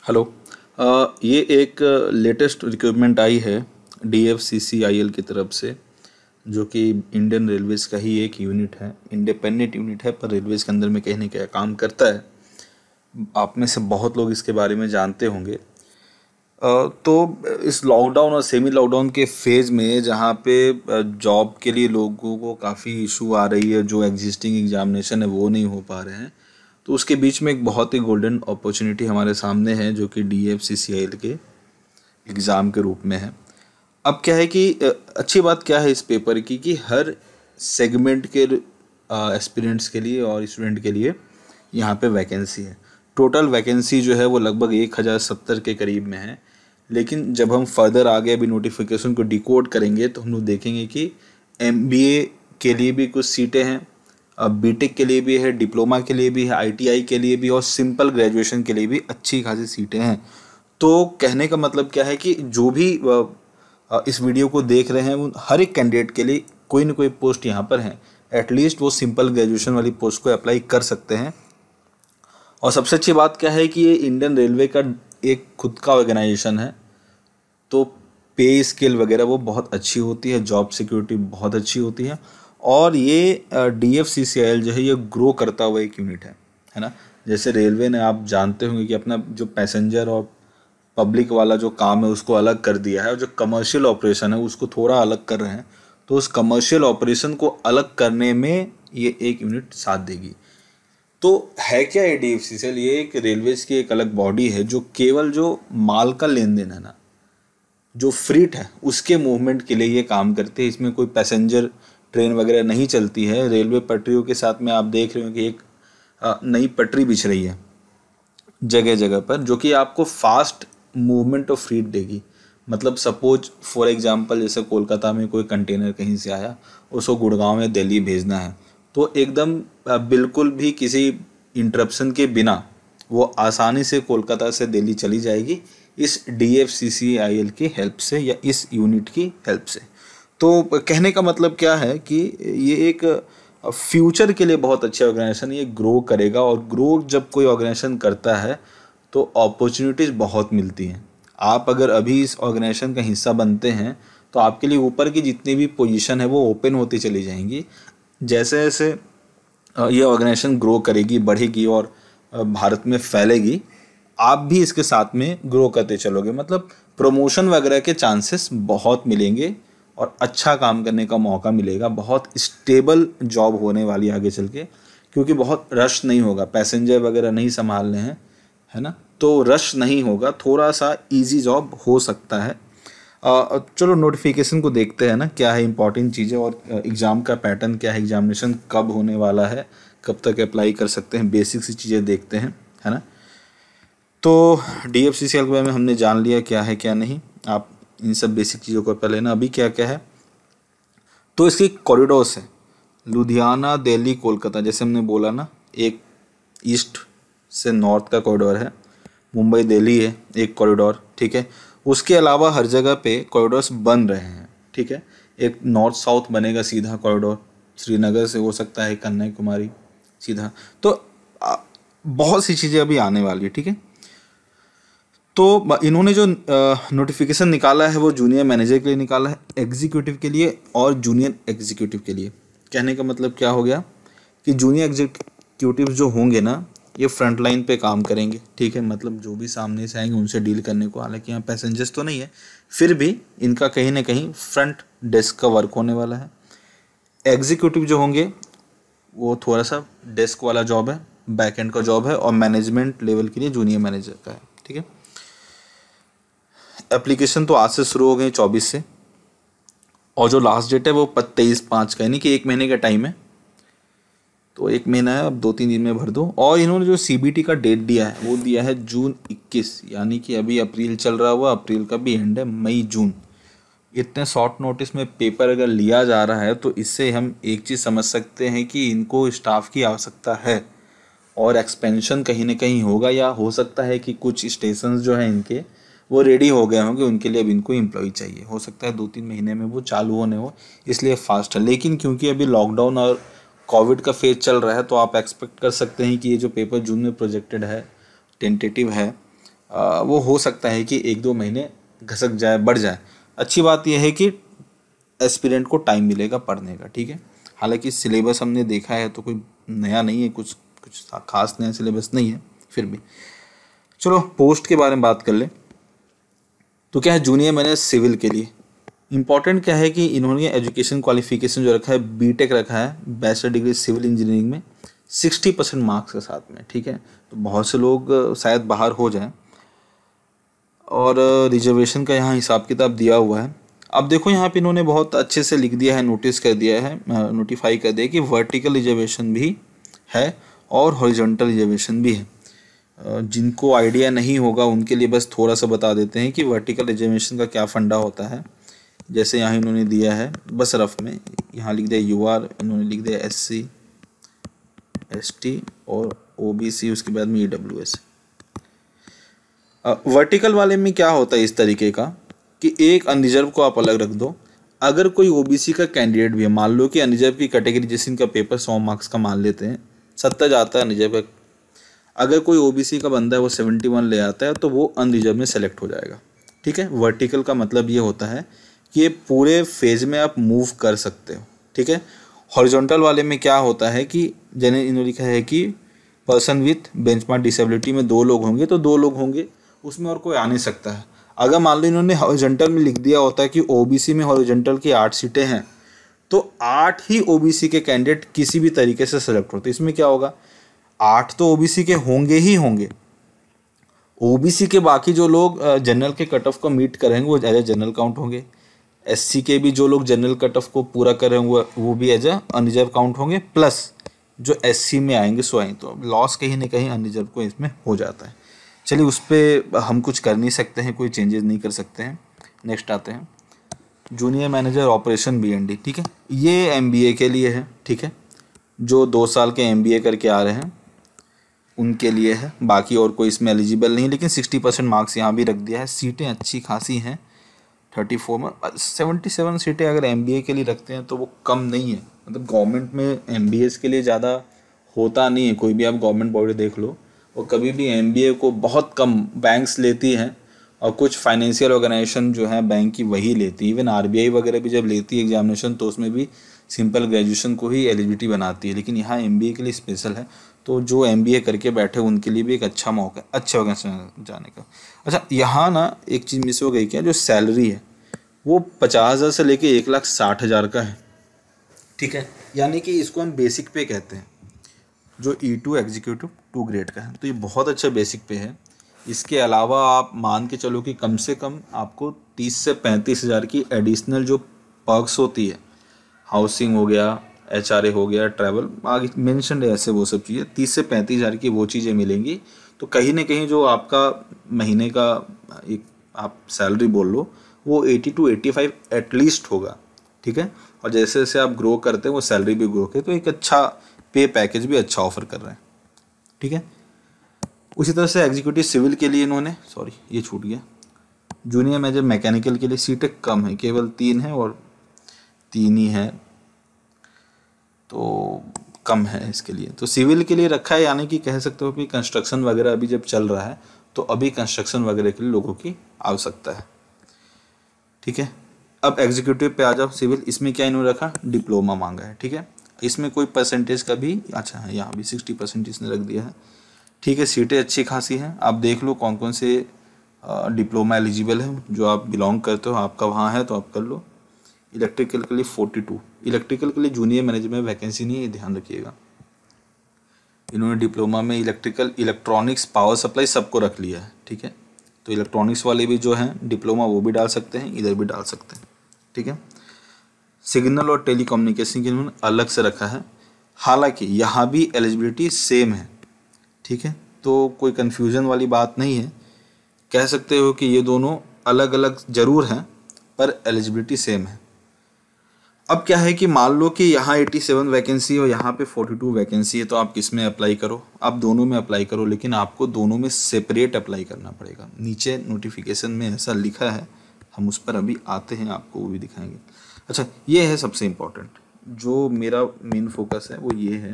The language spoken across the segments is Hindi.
हेलो। ये एक लेटेस्ट रिक्रूटमेंट आई है DFCCIL की तरफ से, जो कि इंडियन रेलवेज़ का ही एक यूनिट है, इंडिपेंडेंट यूनिट है, पर रेलवेज़ के अंदर में कहीं ना कहीं काम करता है। आप में से बहुत लोग इसके बारे में जानते होंगे। तो इस लॉकडाउन और सेमी लॉकडाउन के फेज़ में जहाँ पे जॉब के लिए लोगों को काफ़ी इशू आ रही है, जो एग्जिस्टिंग एग्जामिनेशन है वो नहीं हो पा रहे हैं, तो उसके बीच में एक बहुत ही गोल्डन अपॉर्चुनिटी हमारे सामने है, जो कि DFCCIL के एग्ज़ाम के रूप में है। अब क्या है कि अच्छी बात क्या है इस पेपर की कि हर सेगमेंट के एस्पिरेंट्स के लिए और स्टूडेंट के लिए यहाँ पे वैकेंसी है। टोटल वैकेंसी जो है वो लगभग 1070 के करीब में है। लेकिन जब हम फर्दर आगे अभी नोटिफिकेशन को डिकोड करेंगे तो हम लोग देखेंगे कि MBA के लिए भी कुछ सीटें हैं, BTech के लिए भी है, डिप्लोमा के लिए भी है, ITI के लिए भी और सिंपल ग्रेजुएशन के लिए भी अच्छी खासी सीटें हैं। तो कहने का मतलब क्या है कि जो भी इस वीडियो को देख रहे हैं उन हर एक कैंडिडेट के लिए कोई ना कोई पोस्ट यहाँ पर है। एटलीस्ट वो सिंपल ग्रेजुएशन वाली पोस्ट को अप्लाई कर सकते हैं। और सबसे अच्छी बात क्या है कि ये इंडियन रेलवे का एक खुद का ऑर्गेनाइजेशन है, तो पे स्केल वगैरह वो बहुत अच्छी होती है, जॉब सिक्योरिटी बहुत अच्छी होती है। और ये DFCCIL जो है ये ग्रो करता हुआ एक यूनिट है ना। जैसे रेलवे ने, आप जानते होंगे कि अपना जो पैसेंजर और पब्लिक वाला जो काम है उसको अलग कर दिया है, और जो कमर्शियल ऑपरेशन है उसको थोड़ा अलग कर रहे हैं। तो उस कमर्शियल ऑपरेशन को अलग करने में ये एक यूनिट साथ देगी। तो है क्या ये DFCCIL? ये एक रेलवेज की एक अलग बॉडी है जो केवल जो माल का लेन देन है ना, जो फ्रीट है उसके मूवमेंट के लिए ये काम करते हैं। इसमें कोई पैसेंजर ट्रेन वगैरह नहीं चलती है। रेलवे पटरियों के साथ में आप देख रहे हो कि एक नई पटरी बिछ रही है जगह जगह पर, जो कि आपको फास्ट मूवमेंट ऑफ फ्रीट देगी। मतलब सपोज फॉर एग्जांपल जैसे कोलकाता में कोई कंटेनर कहीं से आया, उसको गुड़गांव या दिल्ली भेजना है, तो एकदम बिल्कुल भी किसी इंटरप्शन के बिना वो आसानी से कोलकाता से दिल्ली चली जाएगी इस DFCCIL की हेल्प से या इस यूनिट की हेल्प से। तो कहने का मतलब क्या है कि ये एक फ्यूचर के लिए बहुत अच्छा ऑर्गेनाइजेशन, ये ग्रो करेगा। और ग्रो जब कोई ऑर्गेनाइजेशन करता है तो अपॉर्चुनिटीज़ बहुत मिलती हैं। आप अगर अभी इस ऑर्गेनाइजेशन का हिस्सा बनते हैं तो आपके लिए ऊपर की जितनी भी पोजीशन है वो ओपन होती चली जाएंगी। जैसे जैसे ये ऑर्गेनाइजेशन ग्रो करेगी, बढ़ेगी और भारत में फैलेगी, आप भी इसके साथ में ग्रो करते चलोगे। मतलब प्रमोशन वगैरह के चांसेस बहुत मिलेंगे और अच्छा काम करने का मौका मिलेगा। बहुत स्टेबल जॉब होने वाली आगे चल के, क्योंकि बहुत रश नहीं होगा, पैसेंजर वगैरह नहीं संभालने हैं, है ना। तो रश नहीं होगा, थोड़ा सा इजी जॉब हो सकता है। चलो नोटिफिकेशन को देखते हैं ना, क्या है इंपॉर्टेंट चीज़ें और एग्ज़ाम का पैटर्न क्या है, एग्जामिनेशन कब होने वाला है, कब तक अप्लाई कर सकते हैं, बेसिक सी चीज़ें देखते हैं, है ना। तो DFCCIL के बारे में हमने जान लिया क्या है क्या नहीं। आप इन सब बेसिक चीज़ों को पहले ना, अभी क्या क्या है तो इसकी कॉरिडोर्स है। लुधियाना, दिल्ली, कोलकाता, जैसे हमने बोला ना, एक ईस्ट से नॉर्थ का कॉरिडोर है। मुंबई दिल्ली है एक कॉरिडोर, ठीक है। उसके अलावा हर जगह पे कॉरिडोर्स बन रहे हैं, ठीक है। एक नॉर्थ साउथ बनेगा सीधा कॉरिडोर, श्रीनगर से हो सकता है कन्याकुमारी सीधा। तो बहुत सी चीज़ें अभी आने वाली है, ठीक है। तो इन्होंने जो नोटिफिकेशन निकाला है वो जूनियर मैनेजर के लिए निकाला है, एग्जीक्यूटिव के लिए और जूनियर एग्जीक्यूटिव के लिए। कहने का मतलब क्या हो गया कि जूनियर एग्जीक्यूटिव जो होंगे ना, ये फ्रंट लाइन पे काम करेंगे, ठीक है। मतलब जो भी सामने से आएंगे उनसे डील करने को, हालांकि यहाँ पैसेंजर्स तो नहीं है, फिर भी इनका कहीं ना कहीं फ्रंट डेस्क का वर्क होने वाला है। एग्जीक्यूटिव जो होंगे वो थोड़ा सा डेस्क वाला जॉब है, बैक एंड का जॉब है, और मैनेजमेंट लेवल के लिए जूनियर मैनेजर का है, ठीक है। एप्लीकेशन तो आज से शुरू हो गए 24 से, और जो लास्ट डेट है वो 23/5 का, यानी कि 1 महीने का टाइम है। तो 1 महीना है, अब 2-3 दिन में भर दो। और इन्होंने जो CBT का डेट दिया है वो दिया है जून 21, यानी कि अभी अप्रैल चल रहा हुआ, अप्रैल का भी एंड है, मई जून। इतने शॉर्ट नोटिस में पेपर अगर लिया जा रहा है तो इससे हम एक चीज़ समझ सकते हैं कि इनको स्टाफ की आवश्यकता है और एक्सपेंशन कहीं ना कहीं होगा, या हो सकता है कि कुछ स्टेशन जो हैं इनके वो रेडी हो गए होंगे, उनके लिए अब इनको एम्प्लॉय चाहिए। हो सकता है 2-3 महीने में वो चालू होने हो, इसलिए फास्ट है। लेकिन क्योंकि अभी लॉकडाउन और कोविड का फेज चल रहा है, तो आप एक्सपेक्ट कर सकते हैं कि ये जो पेपर जून में प्रोजेक्टेड है, टेंटेटिव है, वो हो सकता है कि 1-2 महीने घसक जाए, बढ़ जाए। अच्छी बात यह है कि एस्पिरेंट को टाइम मिलेगा पढ़ने का, ठीक है। हालांकि सिलेबस हमने देखा है तो कोई नया नहीं है, कुछ खास नया सिलेबस नहीं है, फिर भी चलो पोस्ट के बारे में बात कर ले। तो क्या है, जूनियर मैनेजर सिविल के लिए इंपॉर्टेंट क्या है कि इन्होंने एजुकेशन क्वालिफिकेशन जो रखा है, बीटेक रखा है, बैचलर डिग्री सिविल इंजीनियरिंग में 60% मार्क्स के साथ में, ठीक है। तो बहुत से लोग शायद बाहर हो जाएं। और रिजर्वेशन का यहाँ हिसाब किताब दिया हुआ है। अब देखो यहाँ पे इन्होंने बहुत अच्छे से लिख दिया है, नोटिस कर दिया है, नोटिफाई कर दिया कि वर्टिकल रिजर्वेशन भी है और हॉरिजॉन्टल रिजर्वेशन भी है। जिनको आइडिया नहीं होगा उनके लिए बस थोड़ा सा बता देते हैं कि वर्टिकल रिजर्वेशन का क्या फंडा होता है। जैसे यहाँ इन्होंने दिया है बस रफ में, यहाँ लिख दिया यूआर, इन्होंने लिख दिया SC ST और OBC, उसके बाद में EWS। वर्टिकल वाले में क्या होता है इस तरीके का कि एक अनरिजर्व को आप अलग रख दो। अगर कोई OBC का कैंडिडेट भी है, मान लो कि अनरिजर्व की कैटेगरी जैसे इनका पेपर 100 मार्क्स का मान लेते हैं, 70 जाता है अनरिजर्व का। अगर कोई OBC का बंदा है वो 71 ले आता है तो वो अनरिजर्व में सेलेक्ट हो जाएगा, ठीक है। वर्टिकल का मतलब ये होता है कि ये पूरे फेज में आप मूव कर सकते हो, ठीक है। हॉरिजॉन्टल वाले में क्या होता है कि जैसे इन्होंने लिखा है कि पर्सन विथ बेंचमार्क डिसेबिलिटी में 2 लोग होंगे तो 2 लोग होंगे, उसमें और कोई आ नहीं सकता है। अगर मान लो इन्होंने हॉरिजॉन्टल में लिख दिया होता है कि OBC में हॉरिजॉन्टल की 8 सीटें हैं तो 8 ही OBC के कैंडिडेट किसी भी तरीके से सेलेक्ट होते। इसमें क्या होगा, 8 तो OBC के होंगे ही होंगे। OBC के बाकी जो लोग जनरल के कट ऑफ को मीट करेंगे वो एज ए जनरल काउंट होंगे। SC के भी जो लोग जनरल कट ऑफ को पूरा करेंगे वो भी एज ए अनरिजर्व काउंट होंगे, प्लस जो SC में आएंगे सो आएंगे। तो लॉस कहीं ना कहीं अनरिजर्व को इसमें हो जाता है। चलिए उस पर हम कुछ कर नहीं सकते हैं, कोई चेंजेस नहीं कर सकते हैं। नेक्स्ट आते हैं जूनियर मैनेजर ऑपरेशन BND, ठीक है। ये MBA के लिए है, ठीक है। जो 2 साल के MBA करके आ रहे हैं उनके लिए है, बाकी और कोई इसमें एलिजिबल नहीं। लेकिन 60% मार्क्स यहाँ भी रख दिया है। सीटें अच्छी खासी हैं, 34 में 77 सीटें अगर MBA के लिए रखते हैं तो वो कम नहीं है। मतलब गवर्नमेंट में MBAs के लिए ज़्यादा होता नहीं है, कोई भी आप गवर्नमेंट बॉडी देख लो, और कभी भी MBA को बहुत कम बैंक्स लेती हैं और कुछ फाइनेंशियल ऑर्गेनाइजेशन जो है बैंक की वही लेती है। इवन RBI वगैरह भी जब लेती है एग्जामिनेशन तो उसमें भी सिंपल ग्रेजुएशन को ही एलिजिबिलिटी बनाती है। लेकिन यहाँ MBA के लिए स्पेशल है, तो जो MBA करके बैठे उनके लिए भी एक अच्छा मौका है अच्छे ऑर्गेनाइजेशन जाने का। अच्छा, यहाँ ना एक चीज़ मिस हो गई क्या, जो सैलरी है वो 50,000 से लेके 1,60,000 का है, ठीक है। यानी कि इसको हम बेसिक पे कहते हैं, जो E2 एग्जीक्यूटिव 2 ग्रेड का है। तो ये बहुत अच्छा बेसिक पे है। इसके अलावा आप मान के चलो कि कम से कम आपको 30 से 35,000 की एडिशनल जो पर्क्स होती है, हाउसिंग हो गया, HRA हो गया, ट्रैवल आगे मेंशन है, ऐसे वो सब चीज़ें 30 से 35,000 की वो चीज़ें मिलेंगी। तो कहीं ना कहीं जो आपका महीने का एक आप सैलरी बोल लो वो 80 to 85 एटलीस्ट होगा, ठीक है। और जैसे जैसे आप ग्रो करते हैं वो सैलरी भी ग्रो करे, तो एक अच्छा पे पैकेज भी अच्छा ऑफर कर रहे हैं, ठीक है। उसी तरह से एग्जीक्यूटिव सिविल के लिए इन्होंने ये छूट गया, जूनियर मैनेजर मैकेनिकल के लिए सीटें कम है, केवल 3 है और 3 ही है, तो कम है इसके लिए। तो सिविल के लिए रखा है, यानी कि कह सकते हो कि कंस्ट्रक्शन वगैरह अभी जब चल रहा है तो अभी कंस्ट्रक्शन वगैरह के लिए लोगों की आवश्यकता है, ठीक है। अब एग्जीक्यूटिव पे आ जाओ सिविल, इसमें क्या इन्होंने रखा, डिप्लोमा मांगा है, ठीक है। इसमें कोई परसेंटेज का भी अच्छा है, यहाँ भी 60% इसने रख दिया है, ठीक है। सीटें अच्छी खासी हैं, आप देख लो कौन कौन से डिप्लोमा एलिजिबल है, जो आप बिलोंग करते हो आपका वहाँ है तो आप कर लो। इलेक्ट्रिकल के लिए 42, इलेक्ट्रिकल के लिए जूनियर मैनेजर में वैकेंसी नहीं है, ध्यान रखिएगा। इन्होंने डिप्लोमा में इलेक्ट्रिकल, इलेक्ट्रॉनिक्स, पावर सप्लाई सबको रख लिया है, ठीक है। तो इलेक्ट्रॉनिक्स वाले भी जो हैं डिप्लोमा वो भी डाल सकते हैं, इधर भी डाल सकते हैं, ठीक है। सिग्नल और टेलीकम्युनिकेशन के इन्होंने अलग से रखा है, हालांकि यहाँ भी एलिजिबिलिटी सेम है, ठीक है। तो कोई कन्फ्यूज़न वाली बात नहीं है, कह सकते हो कि ये दोनों अलग अलग ज़रूर हैं पर एलिजिबिलिटी सेम है। अब क्या है कि मान लो कि यहाँ 87 वैकेंसी और यहाँ पे 42 वैकेंसी है, तो आप किस में अप्लाई करो, आप दोनों में अप्लाई करो, लेकिन आपको दोनों में सेपरेट अप्लाई करना पड़ेगा। नीचे नोटिफिकेशन में ऐसा लिखा है, हम उस पर अभी आते हैं, आपको वो भी दिखाएंगे। अच्छा, ये है सबसे इम्पोर्टेंट, जो मेरा मेन फोकस है वो ये है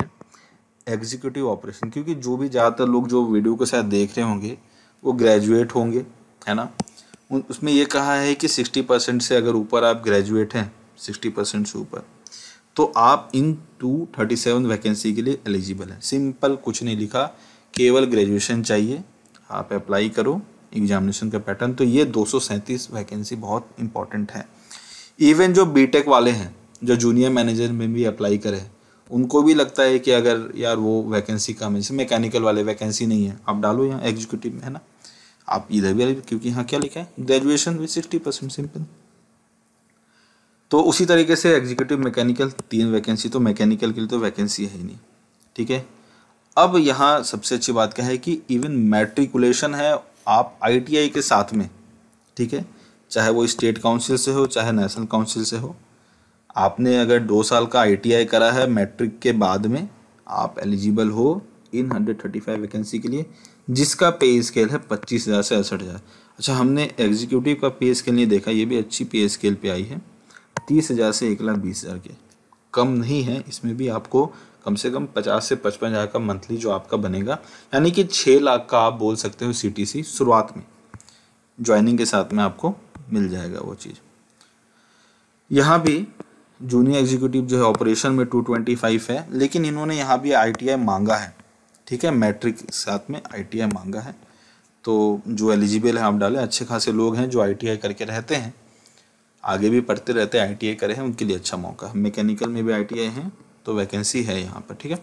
एग्जीक्यूटिव ऑपरेशन, क्योंकि जो भी ज़्यादातर लोग जो वीडियो को शायद देख रहे होंगे वो ग्रेजुएट होंगे, है ना। उसमें ये कहा है कि 60% से अगर ऊपर आप ग्रेजुएट हैं, 60% से ऊपर, तो आप इन 237 वैकेंसी के लिए एलिजिबल हैं। सिंपल, कुछ नहीं लिखा, केवल ग्रेजुएशन चाहिए, आप अप्लाई करो। एग्जामिनेशन का पैटर्न तो ये 237 वैकेंसी बहुत इंपॉर्टेंट है। इवन जो बीटेक वाले हैं, जो जूनियर मैनेजर में भी अप्लाई करें, उनको भी लगता है कि अगर यार वो वैकेंसी कम है, जैसे मैकेनिकल वाले वैकेंसी नहीं है, आप डालो यहाँ एग्जीक्यूटिव में, है ना। आप इधर भी, क्योंकि यहाँ क्या लिखा है, ग्रेजुएशन विद 60%, सिंपल। तो उसी तरीके से एग्जीक्यूटिव मैकेनिकल 3 वैकेंसी, तो मैकेनिकल के लिए तो वैकेंसी है ही नहीं, ठीक है। अब यहाँ सबसे अच्छी बात क्या है कि इवन मैट्रिकुलेशन है आप ITI के साथ में, ठीक है, चाहे वो स्टेट काउंसिल से हो चाहे नेशनल काउंसिल से हो। आपने अगर 2 साल का ITI करा है मैट्रिक के बाद में, आप एलिजिबल हो इन 135 वैकेंसी के लिए, जिसका पे स्केल है 25,000 से 68,000। अच्छा, हमने एग्जीक्यूटिव का पे स्केल नहीं देखा, ये भी अच्छी पे स्केल पे आई है, 30,000 से 1,20,000 के, कम नहीं है। इसमें भी आपको कम से कम 50 से 55,000 का मंथली जो आपका बनेगा, यानी कि 6 लाख का आप बोल सकते हो CTC शुरुआत में, ज्वाइनिंग के साथ में आपको मिल जाएगा वो चीज़। यहाँ भी जूनियर एग्जीक्यूटिव जो है ऑपरेशन में 225 है, लेकिन इन्होंने यहाँ भी ITI मांगा है, ठीक है, मैट्रिक के साथ में ITI मांगा है। तो जो एलिजिबल है आप डालें, अच्छे खासे लोग हैं जो ITI करके रहते हैं, आगे भी पढ़ते रहते हैं, ITI करे हैं, उनके लिए अच्छा मौका है। मैकेनिकल में भी ITI है, तो वैकेंसी है यहाँ पर, ठीक है।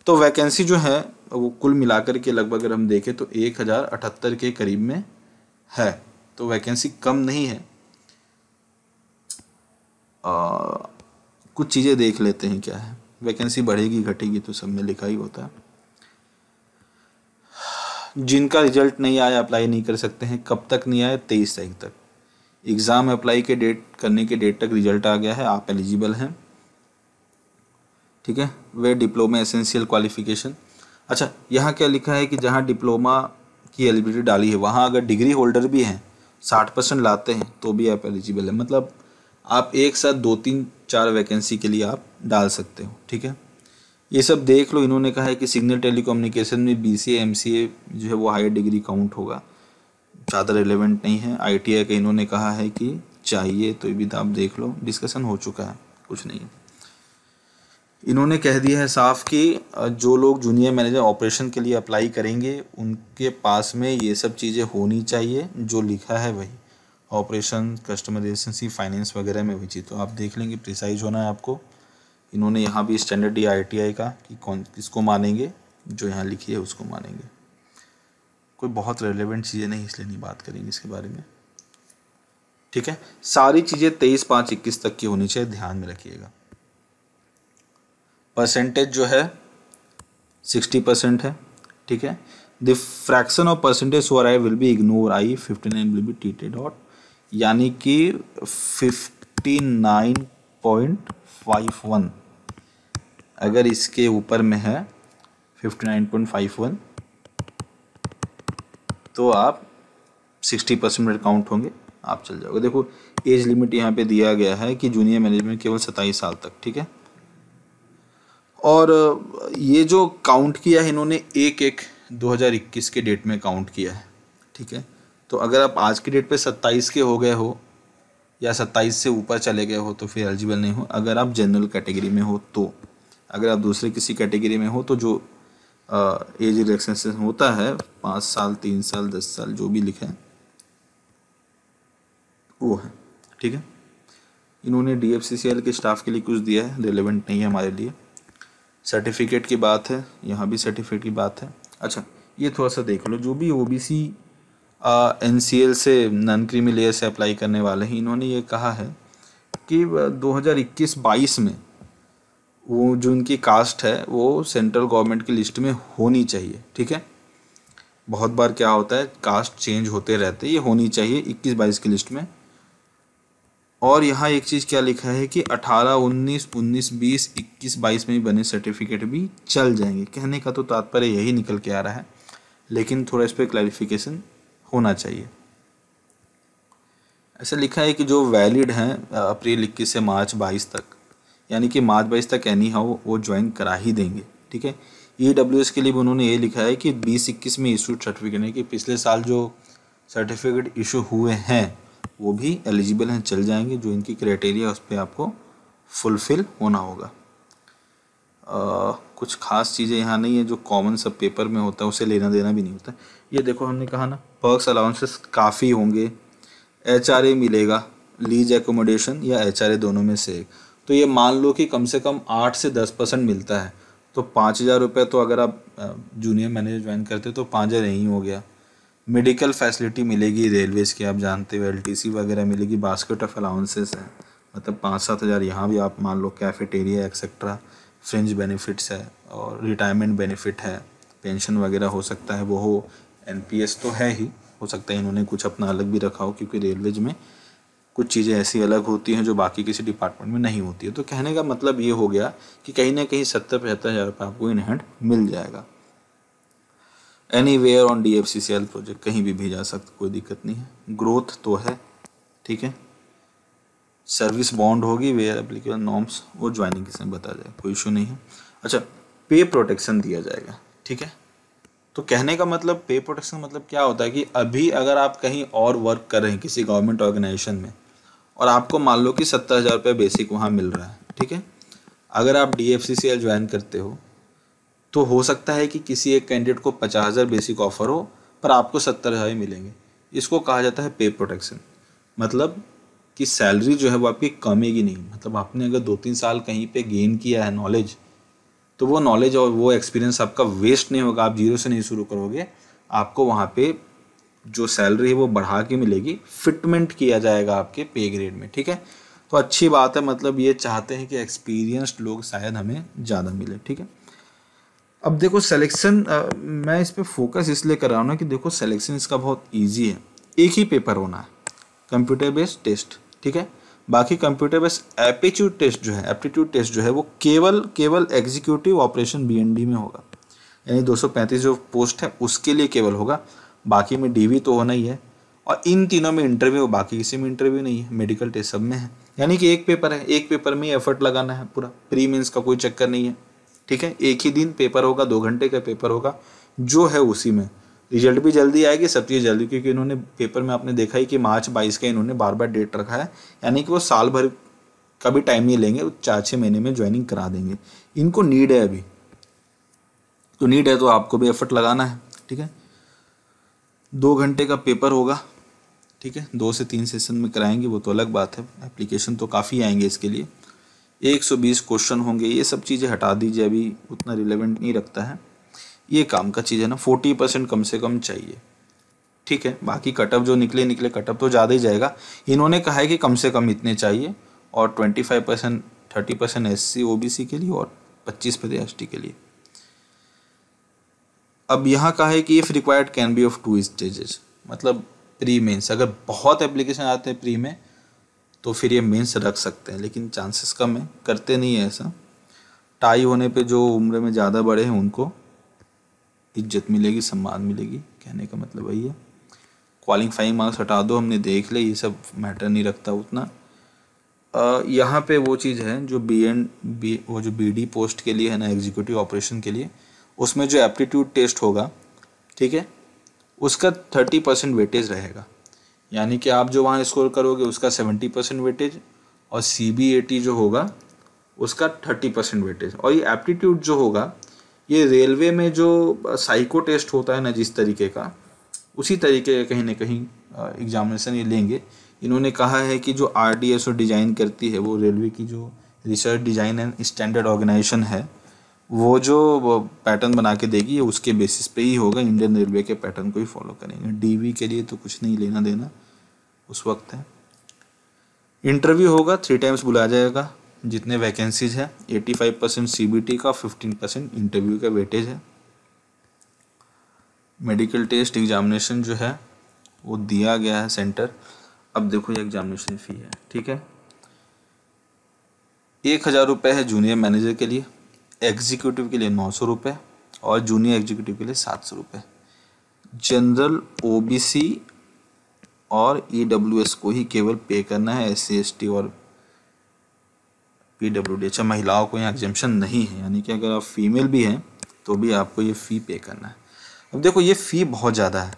तो वैकेंसी जो है वो कुल मिलाकर के लगभग अगर हम देखें तो 1078 के करीब में है, तो वैकेंसी कम नहीं है। कुछ चीज़ें देख लेते हैं क्या है, वैकेंसी बढ़ेगी घटेगी तो सब में लिखा ही होता है। जिनका रिजल्ट नहीं आया अप्लाई नहीं कर सकते हैं। कब तक नहीं आया? 23 तारीख तक। एग्ज़ाम अप्लाई के डेट करने के डेट तक रिजल्ट आ गया है, आप एलिजिबल हैं, ठीक है। वे डिप्लोमा एसेंशियल क्वालिफिकेशन। अच्छा, यहाँ क्या लिखा है कि जहाँ डिप्लोमा की एलिजिबिलिटी डाली है वहाँ अगर डिग्री होल्डर भी हैं, 60% लाते हैं, तो भी आप एलिजिबल है। मतलब आप एक साथ 2, 3, 4 वैकेंसी के लिए आप डाल सकते हो, ठीक है। ये सब देख लो। इन्होंने कहा है कि सिग्नल टेलीकम्युनिकेशन में BCA MCA जो है वो हायर डिग्री काउंट होगा, ज़्यादा रिलेवेंट नहीं है। ITI का इन्होंने कहा है कि चाहिए, तो ये भी आप देख लो, डिस्कशन हो चुका है, कुछ नहीं। इन्होंने कह दिया है साफ कि जो लोग जूनियर मैनेजर ऑपरेशन के लिए अप्लाई करेंगे उनके पास में ये सब चीज़ें होनी चाहिए, जो लिखा है वही, ऑपरेशन, कस्टमर रिलेशनशिप, फाइनेंस वगैरह में वही चीज़। तो आप देख लेंगे, प्रिसाइज होना है आपको। इन्होंने यहाँ भी स्टैंडर्ड दिया ITI का कि कौन किसको मानेंगे, जो यहाँ लिखी है उसको मानेंगे। कोई बहुत रेलेवेंट चीज़ें नहीं, इसलिए नहीं बात करेंगे इसके बारे में, ठीक है। सारी चीज़ें 23/5/21 तक की होनी चाहिए, ध्यान में रखिएगा। परसेंटेज जो है 60% है, ठीक है। The fraction of percentage so I will be ignore, I59 will be treated out, यानी कि 59.51 अगर इसके ऊपर में है 59.51 तो आप 60% में काउंट होंगे, आप चल जाओगे। देखो एज लिमिट यहाँ पे दिया गया है कि जूनियर मैनेजमेंट केवल 27 साल तक, ठीक है। और ये जो काउंट किया है इन्होंने 1/1/2021 के डेट में काउंट किया है, ठीक है। तो अगर आप आज की डेट पे 27 के हो गए हो या 27 से ऊपर चले गए हो तो फिर एलिजिबल नहीं हो। अगर आप जनरल कैटेगरी में हो तो, अगर आप दूसरे किसी कैटेगरी में हो तो जो एज रिलैक्सेशन होता है 5 साल, 3 साल, 10 साल, जो भी लिखा है वो है, ठीक है। इन्होंने DFCCL के स्टाफ के लिए कुछ दिया है, रिलेवेंट नहीं है हमारे लिए। सर्टिफिकेट की बात है, यहाँ भी सर्टिफिकेट की बात है। अच्छा, ये थोड़ा सा देख लो, जो भी OBC NCL से नॉन क्रीमी लेयर से अप्लाई करने वाले हैं, इन्होंने ये कहा है कि 2021-22 में वो जो उनकी कास्ट है वो सेंट्रल गवर्नमेंट की लिस्ट में होनी चाहिए, ठीक है। बहुत बार क्या होता है, कास्ट चेंज होते रहते, ये होनी चाहिए 21-22 की लिस्ट में। और यहाँ एक चीज़ क्या लिखा है कि 18, 19, 19, 20, 21, 22 में भी बने सर्टिफिकेट भी चल जाएंगे। कहने का तो तात्पर्य यही निकल के आ रहा है, लेकिन थोड़ा इस पर क्लैरिफिकेशन होना चाहिए। ऐसा लिखा है कि जो वैलिड हैं अप्रैल 21 से मार्च 22 तक, यानी कि मार्च 22 तक एनी हाउ वो ज्वाइन करा ही देंगे, ठीक है। EWS के लिए भी उन्होंने ये लिखा है कि 2021 में इशूड सर्टिफिकेट है कि पिछले साल जो सर्टिफिकेट इशू हुए हैं वो भी एलिजिबल हैं, चल जाएंगे। जो इनकी क्राइटेरिया उस पर आपको फुलफिल होना होगा। कुछ खास चीज़ें यहाँ नहीं है, जो कॉमन सब पेपर में होता है उसे लेना देना भी नहीं होता। ये देखो हमने कहा ना, पर्क्स अलाउंसेस काफ़ी होंगे, HRA मिलेगा, लीज एकोमोडेशन या HRA दोनों में से एक। तो ये मान लो कि कम से कम 8 से 10% मिलता है, तो 5,000 रुपये तो अगर आप जूनियर मैनेजर ज्वाइन करते तो 5,000 यहीं हो गया। मेडिकल फैसिलिटी मिलेगी रेलवेज़ की, आप जानते हो LTC वगैरह मिलेगी, बास्केट ऑफ अलाउंसेस है, मतलब 5-7 हज़ार यहाँ भी आप मान लो, कैफेटेरिया एक्सेट्रा, फ्रिंज बेनिफिट्स है और रिटायरमेंट बेनिफिट है, पेंशन वगैरह हो सकता है वो हो, NPS तो है ही, हो सकता है इन्होंने कुछ अपना अलग भी रखा हो, क्योंकि रेलवेज में कुछ चीज़ें ऐसी अलग होती हैं जो बाकी किसी डिपार्टमेंट में नहीं होती है। तो कहने का मतलब ये हो गया कि कहीं ना कहीं 70-75 हज़ार रुपये आपको इन हैंड मिल जाएगा। एनीवेयर ऑन DFCCIL प्रोजेक्ट, कहीं भी भेजा सकते, कोई दिक्कत नहीं है। ग्रोथ तो है, ठीक है। सर्विस बॉन्ड होगी, वेयर एप्लीकेबल नॉर्म्स, वो ज्वाइनिंग के समय बता जाए, कोई इशू नहीं है। अच्छा, पे प्रोटेक्शन दिया जाएगा, ठीक है। तो कहने का मतलब पे प्रोटेक्शन मतलब क्या होता है कि अभी अगर आप कहीं और वर्क कर रहे हैं किसी गवर्नमेंट ऑर्गेनाइजेशन में और आपको मान लो कि 70,000 रुपये बेसिक वहाँ मिल रहा है, ठीक है। अगर आप DFCCIL ज्वाइन करते हो तो हो सकता है कि किसी एक कैंडिडेट को 50,000 बेसिक ऑफर हो पर आपको 70,000 ही मिलेंगे। इसको कहा जाता है पे प्रोटेक्शन। मतलब कि सैलरी जो है वो आपकी कमेगी नहीं। मतलब आपने अगर 2-3 साल कहीं पे गेन किया है नॉलेज, तो वो नॉलेज और वो एक्सपीरियंस आपका वेस्ट नहीं होगा, आप जीरो से नहीं शुरू करोगे। आपको वहाँ पे जो सैलरी है वो बढ़ा के मिलेगी, फिटमेंट किया जाएगा आपके पे ग्रेड में, ठीक है। तो अच्छी बात है, मतलब ये चाहते हैं कि एक्सपीरियंस्ड लोग शायद हमें ज़्यादा मिले, ठीक है। अब देखो सिलेक्शन, मैं इस पर फोकस इसलिए कर रहा हूँ ना कि देखो सिलेक्शन इसका बहुत ईजी है, एक ही पेपर होना है, कंप्यूटर बेस्ड टेस्ट, ठीक है। बाकी कंप्यूटर बेस्ड एप्टीट्यूड टेस्ट जो है वो केवल एग्जीक्यूटिव ऑपरेशन BND में होगा, यानी 235 जो पोस्ट है उसके लिए केवल होगा। बाकी में DV तो होना ही है, और इन तीनों में इंटरव्यू, बाकी किसी में इंटरव्यू नहीं है, मेडिकल टेस्ट सब में है। यानी कि एक पेपर है, एक पेपर में एफर्ट लगाना है पूरा, प्री मेंस का कोई चक्कर नहीं है, ठीक है। एक ही दिन पेपर होगा, 2 घंटे का पेपर होगा, जो है उसी में रिजल्ट भी जल्दी आएगी, सब चीज़ जल्दी, क्योंकि इन्होंने पेपर में आपने देखा ही कि मार्च 22 का इन्होंने बार डेट रखा है, यानी कि वो साल भर का भी टाइम नहीं लेंगे, 4-6 महीने में ज्वाइनिंग करा देंगे। इनको नीड है अभी, तो नीड है तो आपको भी एफर्ट लगाना है, ठीक है। 2 घंटे का पेपर होगा, ठीक है, 2 से 3 सेशन में कराएंगे, वो तो अलग बात है। एप्लीकेशन तो काफ़ी आएंगे इसके लिए, 120 क्वेश्चन होंगे। ये सब चीज़ें हटा दीजिए, अभी उतना रिलेवेंट नहीं रखता है, ये काम का चीज़ है ना। 40% कम से कम चाहिए, ठीक है। बाकी कटअप जो निकले कटअप तो ज़्यादा ही जाएगा। इन्होंने कहा है कि कम से कम इतने चाहिए, और 25%, 30% SC OBC के लिए और 25% ST के लिए। अब यहाँ कहा है कि if required can be of 2 stages, मतलब प्री मेंस, अगर बहुत एप्लीकेशन आते हैं प्री में तो फिर ये मेंस रख सकते हैं, लेकिन चांसेस कम है, करते नहीं है ऐसा। टाई होने पे जो उम्र में ज़्यादा बड़े हैं उनको इज्जत मिलेगी, सम्मान मिलेगी, कहने का मतलब वही है। क्वालिफाइंग मार्क्स हटा दो, हमने देख ले, ये सब मैटर नहीं रखता उतना। यहाँ पे वो चीज़ है जो वो जो BD पोस्ट के लिए है ना, एग्जीक्यूटिव ऑपरेशन के लिए, उसमें जो एप्टीट्यूड टेस्ट होगा, ठीक है, उसका 30% वेटेज रहेगा। यानी कि आप जो वहाँ स्कोर करोगे उसका 70% वेटेज, और CBAT जो होगा उसका 30% वेटेज। और ये एप्टीट्यूड जो होगा, ये रेलवे में जो साइको टेस्ट होता है ना जिस तरीके का, उसी तरीके का कहीं ना कहीं एग्जामिनेशन ये लेंगे। इन्होंने कहा है कि जो RDSO डिज़ाइन करती है, वो रेलवे की जो research design and standard organisation है, वो जो पैटर्न बना के देगी ये उसके बेसिस पे ही होगा, इंडियन रेलवे के पैटर्न को ही फॉलो करेंगे। DV के लिए तो कुछ नहीं लेना देना उस वक्त है। इंटरव्यू होगा, 3 टाइम्स बुलाया जाएगा, जितने वैकेंसीज है, 85% CBT का, 15% इंटरव्यू का वेटेज है। मेडिकल टेस्ट एग्जामिनेशन जो है वो दिया गया है सेंटर। अब देखो ये एग्जामिनेशन फ़ी है, ठीक है, 1,000 रुपये है जूनियर मैनेजर के लिए, एग्जीक्यूटिव के लिए 900 रुपये, और जूनियर एग्जीक्यूटिव के लिए 700 रुपये। जनरल OBC और EWS को ही केवल पे करना है, SC ST और PWD। अच्छा, महिलाओं को यहाँ एग्जेम्पशन नहीं है, यानी कि अगर आप फीमेल भी हैं तो भी आपको ये फ़ी पे करना है। अब देखो ये फ़ी बहुत ज़्यादा है।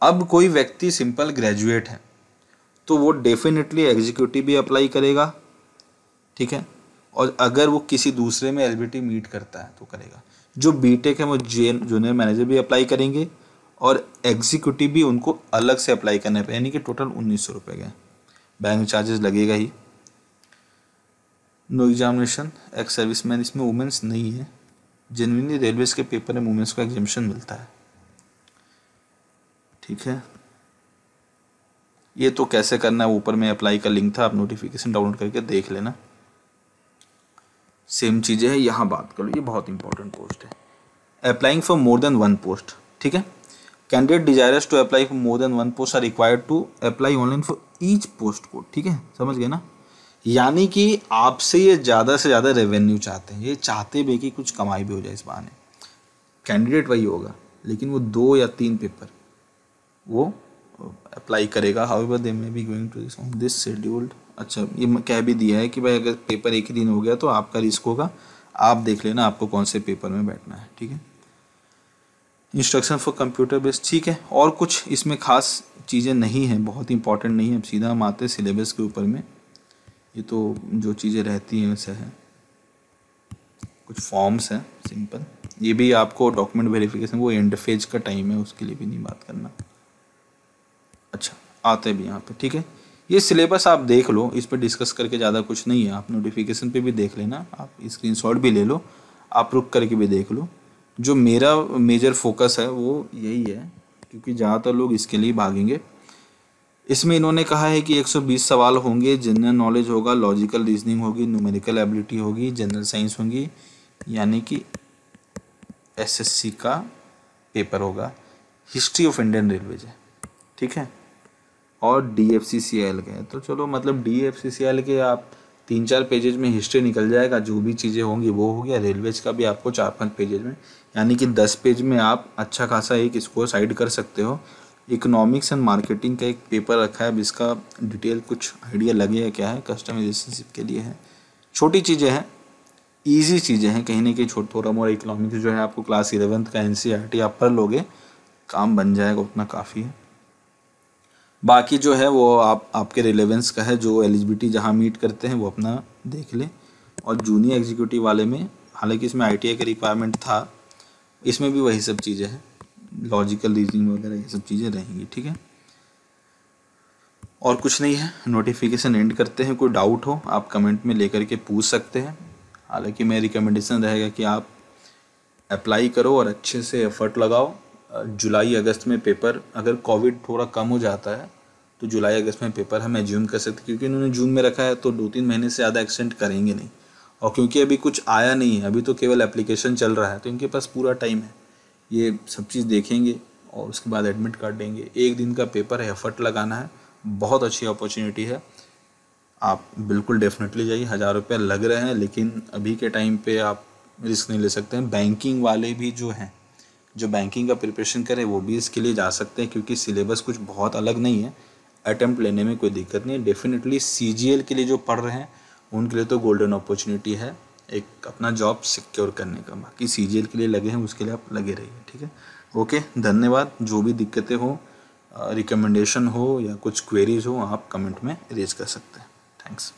अब कोई व्यक्ति सिंपल ग्रेजुएट है तो वो डेफिनेटली एग्जीक्यूटिव भी अप्लाई करेगा, ठीक है, और अगर वो किसी दूसरे में एलिजिबिलिटी मीट करता है तो करेगा। जो बीटेक है वो जूनियर मैनेजर भी अप्लाई करेंगे और एग्जीक्यूटिव भी उनको अलग से अप्लाई करने पे, यानी कि टोटल 1900 रुपये का बैंक चार्जेस लगेगा ही। नो एग्जामिनेशन एक्स सर्विसमैन, इसमें वुमेंस नहीं है। जेन्युइनली रेलवेज के पेपर में वुमेंस को एग्जामिशन मिलता है, ठीक है। ये तो कैसे करना है, ऊपर में अप्लाई का लिंक था, आप नोटिफिकेशन डाउनलोड करके देख लेना। सेम चीज़ें हैं, यहाँ बात कर लो, ये बहुत इंपॉर्टेंट पोस्ट है। Applying for more than one post, ठीक है। Candidate desirous to apply for more than one post are required to apply online for each post code, ठीक है, समझ गए ना। यानी कि आपसे ये ज़्यादा से ज़्यादा रेवेन्यू चाहते हैं, ये चाहते भी कि कुछ कमाई भी हो जाए इस बहाने। कैंडिडेट वही होगा लेकिन वो 2 या 3 पेपर वो अप्लाई करेगा। However they may be going to this scheduled. अच्छा, ये कह भी दिया है कि भाई अगर पेपर एक ही दिन हो गया तो आपका रिस्क होगा, आप देख लेना आपको कौन से पेपर में बैठना है, ठीक है। इंस्ट्रक्शन फॉर कंप्यूटर बेस्ड, ठीक है। और कुछ इसमें खास चीज़ें नहीं हैं, बहुत इंपॉर्टेंट नहीं है। अब सीधा हम आते हैं सिलेबस के ऊपर में। ये तो जो चीज़ें रहती हैं वैसे है, कुछ फॉर्म्स हैं सिंपल। ये भी आपको डॉक्यूमेंट वेरिफिकेशन, वो एंड फेज का टाइम है, उसके लिए भी नहीं बात करना। अच्छा, आते भी यहाँ पे, ठीक है। ये सिलेबस आप देख लो, इस पर डिस्कस करके ज़्यादा कुछ नहीं है। आप नोटिफिकेशन पे भी देख लेना, आप स्क्रीनशॉट भी ले लो, आप रुक करके भी देख लो। जो मेरा मेजर फोकस है वो यही है, क्योंकि ज़्यादातर लोग इसके लिए भागेंगे। इसमें इन्होंने कहा है कि 120 सवाल होंगे, जनरल नॉलेज होगा, लॉजिकल रीजनिंग होगी, न्यूमेरिकल एबिलिटी होगी, जनरल साइंस होगी, यानी कि एसएससी का पेपर होगा। हिस्ट्री ऑफ इंडियन रेलवेज है, ठीक है, और डीएफसीसीआईएल के हैं। तो चलो मतलब डीएफसीसीआईएल के आप 3-4 पेजेज में हिस्ट्री निकल जाएगा, जो भी चीज़ें होंगी वो हो गया। रेलवेज का भी आपको 4-5 पेजेज में, यानी कि 10 पेज में आप अच्छा खासा एक स्कोर साइड कर सकते हो। इकोनॉमिक्स एंड मार्केटिंग का एक पेपर रखा है, अब इसका डिटेल कुछ आइडिया लगेगा क्या है, कस्टमाइजेशन के लिए है। छोटी चीज़ें हैं, ईजी चीज़ें हैं, कहीं ना कहीं थोड़ा मोड़ा इकोनॉमिक्स जो है आपको क्लास 11th का एनसीईआरटी आप पढ़ लोगे, काम बन जाएगा, उतना काफ़ी है। बाकी जो है वो आपके रिलेवेंस का है, जो एलिजिबिलिटी जहाँ मीट करते हैं वो अपना देख लें। और जूनियर एग्जीक्यूटिव वाले में, हालांकि इसमें आईटीआई का रिक्वायरमेंट था, इसमें भी वही सब चीज़ें हैं, लॉजिकल रीजनिंग वगैरह ये सब चीज़ें रहेंगी, ठीक है। और कुछ नहीं है, नोटिफिकेशन एंड करते हैं। कोई डाउट हो आप कमेंट में लेकर के पूछ सकते हैं। हालांकि मेरी रिकमेंडेशन रहेगा कि आप अप्लाई करो और अच्छे से एफर्ट लगाओ। जुलाई अगस्त में पेपर, अगर कोविड थोड़ा कम हो जाता है तो जुलाई अगस्त में पेपर हम एज्यूम कर सकते, क्योंकि उन्होंने जून में रखा है तो 2-3 महीने से ज़्यादा एक्सटेंड करेंगे नहीं। और क्योंकि अभी कुछ आया नहीं है, अभी तो केवल एप्लीकेशन चल रहा है, तो इनके पास पूरा टाइम है, ये सब चीज़ देखेंगे और उसके बाद एडमिट कार्ड देंगे। 1 दिन का पेपर है, एफर्ट लगाना है, बहुत अच्छी अपॉर्चुनिटी है, आप बिल्कुल डेफिनेटली जाइए। 1000 रुपये लग रहे हैं, लेकिन अभी के टाइम पे आप रिस्क नहीं ले सकते हैं। बैंकिंग वाले भी जो हैं, जो बैंकिंग का प्रिपरेशन करें वो भी इसके लिए जा सकते हैं, क्योंकि सिलेबस कुछ बहुत अलग नहीं है, अटैम्प्ट लेने में कोई दिक्कत नहीं है। डेफिनेटली सीजीएल के लिए जो पढ़ रहे हैं उनके लिए तो गोल्डन अपॉर्चुनिटी है एक अपना जॉब सिक्योर करने का। बाकी सीजीएल के लिए लगे हैं उसके लिए आप लगे रहिए, ठीक है। ओके, धन्यवाद। जो भी दिक्कतें हो, रिकमेंडेशन हो या कुछ क्वेरीज हो, आप कमेंट में रेज कर सकते हैं। थैंक्स।